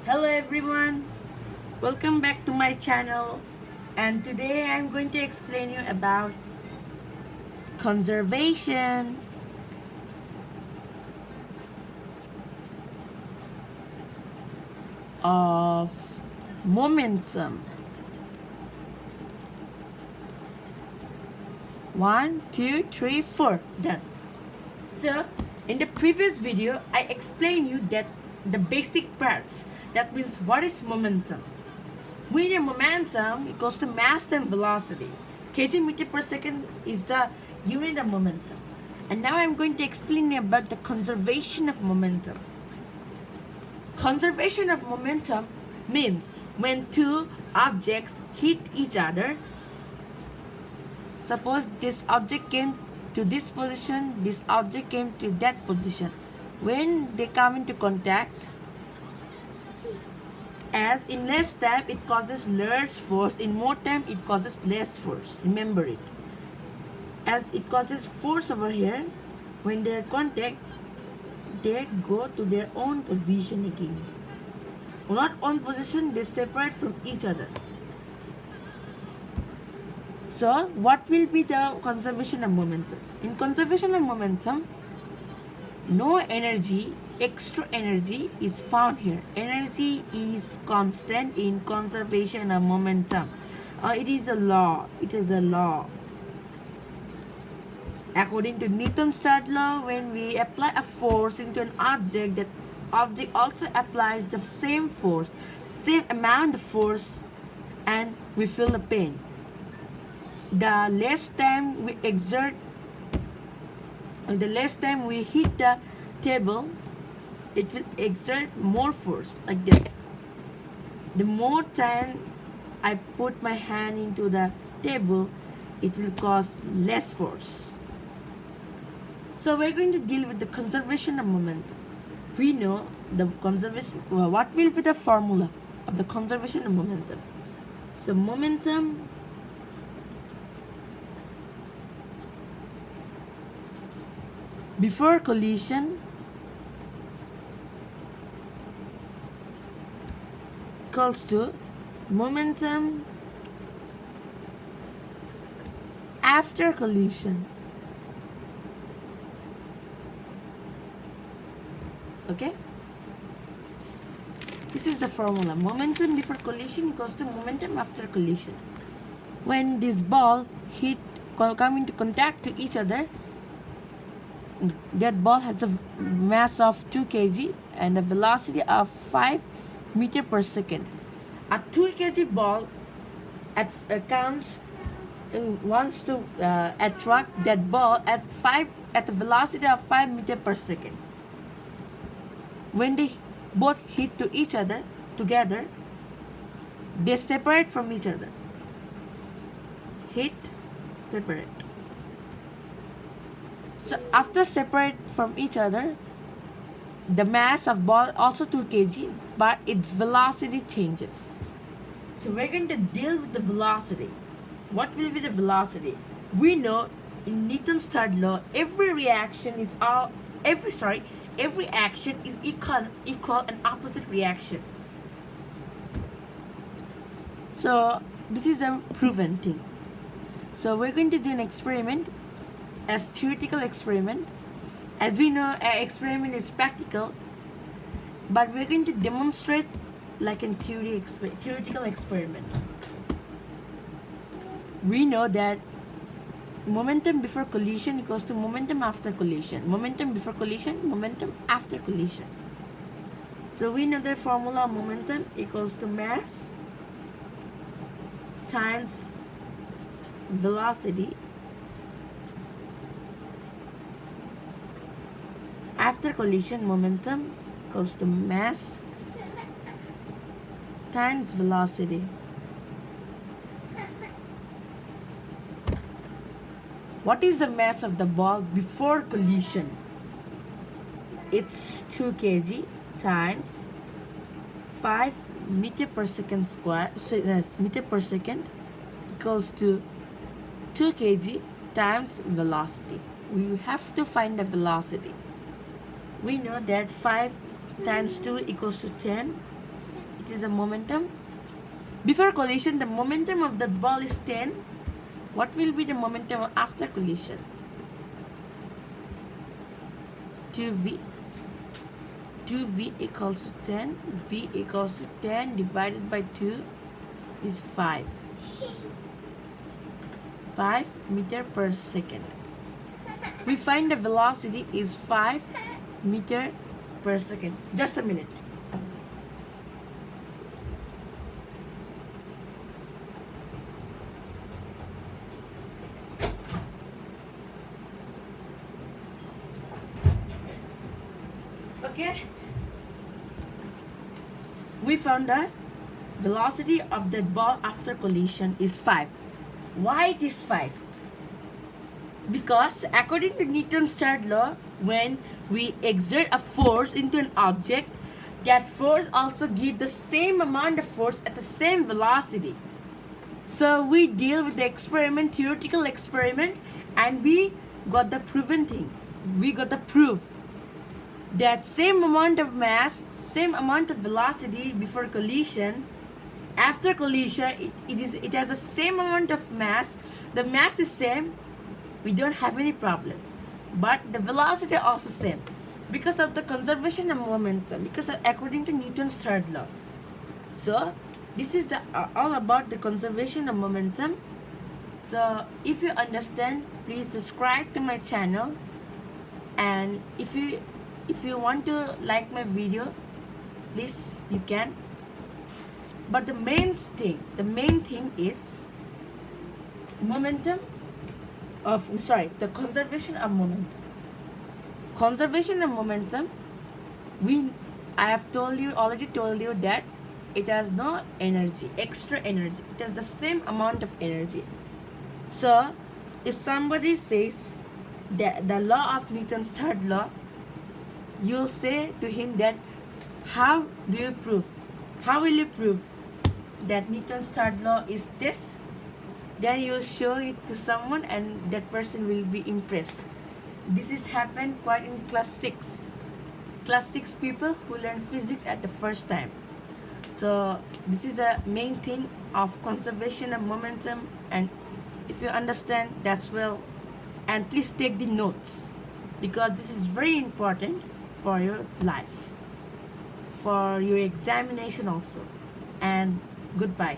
Hello everyone, welcome back to my channel, and today I'm going to explain you about conservation of momentum. One, two, three, four, done. So in the previous video I explained you that the basic parts, that means what is momentum. We know momentum equals to mass times velocity. Kg meter per second is the unit of momentum. And now I'm going to explain you about the conservation of momentum. Conservation of momentum means when two objects hit each other. Suppose this object came to this position, this object came to that position. When they come into contact, as in less time it causes large force, in more time it causes less force. Remember it. As it causes force over here, when they contact, they go to their own position again. Not own position, they separate from each other. So what will be the conservation of momentum? In conservation of momentum, no energy, extra energy is found here. Energy is constant in conservation of momentum. It is a law. It is a law. According to Newton's third law, when we apply a force into an object, that object also applies the same force, same amount of force, and we feel the pain. The less time we exert, the less time we hit the table, it will exert more force, like this. The more time I put my hand into the table, it will cause less force. So we're going to deal with the conservation of momentum. We know the conservation, what will be the formula of the conservation of momentum. So momentum before collision equals to momentum after collision. Okay, this is the formula. Momentum before collision equals to momentum after collision. When this ball come into contact to each other, that ball has a mass of 2 kg and a velocity of 5 meter per second. A 2 kg ball wants to attract that ball at the velocity of 5 meter per second. When they both hit to each other together, they separate from each other. Hit, separate. So after separate from each other, the mass of ball also 2 kg, but its velocity changes. So we're going to deal with the velocity. What will be the velocity? We know in Newton's third law, every action is equal and opposite reaction. So this is a proven thing. So we're going to do an experiment as theoretical experiment. As we know, an experiment is practical, but we're going to demonstrate like a theoretical experiment. We know that momentum before collision equals to momentum after collision. Momentum before collision, momentum after collision. So we know the formula of momentum equals to mass times velocity. After collision, momentum equals to mass times velocity. What is the mass of the ball before collision? It's 2 kg times 5 meter per second square, meter per second equals to 2 kg times velocity. We have to find the velocity. We know that 5 times 2 equals to 10. it is a momentum. Before collision, the momentum of the ball is 10. What will be the momentum after collision? 2v. 2v equals to 10. V equals to 10 divided by 2 is 5. 5 meter per second. We find the velocity is 5 meter per second. Just a minute. Okay. We found the velocity of the ball after collision is 5. Why it is 5? Because according to Newton's third law, when we exert a force into an object, that force also gives the same amount of force at the same velocity. So we deal with the experiment, theoretical experiment, and we got the proven thing. We got the proof that same amount of mass, same amount of velocity before collision, after collision it has the same amount of mass. The mass is same, we don't have any problem, but the velocity also same because of the conservation of momentum, because according to Newton's third law. So this is the all about the conservation of momentum. So if you understand, please subscribe to my channel, and if you want to like my video, please you can. But the main thing is momentum of the conservation of momentum. Conservation of momentum, I have already told you that it has no energy, extra energy. It has the same amount of energy. So if somebody says that the law of Newton's third law, you'll say to him that how will you prove that Newton's third law is this? Then you'll show it to someone and that person will be impressed. This is happened quite in class 6 people who learn physics at the first time. So this is a main thing of conservation of momentum, and if you understand, that's well. And please take the notes, because this is very important for your life, for your examination also. And goodbye.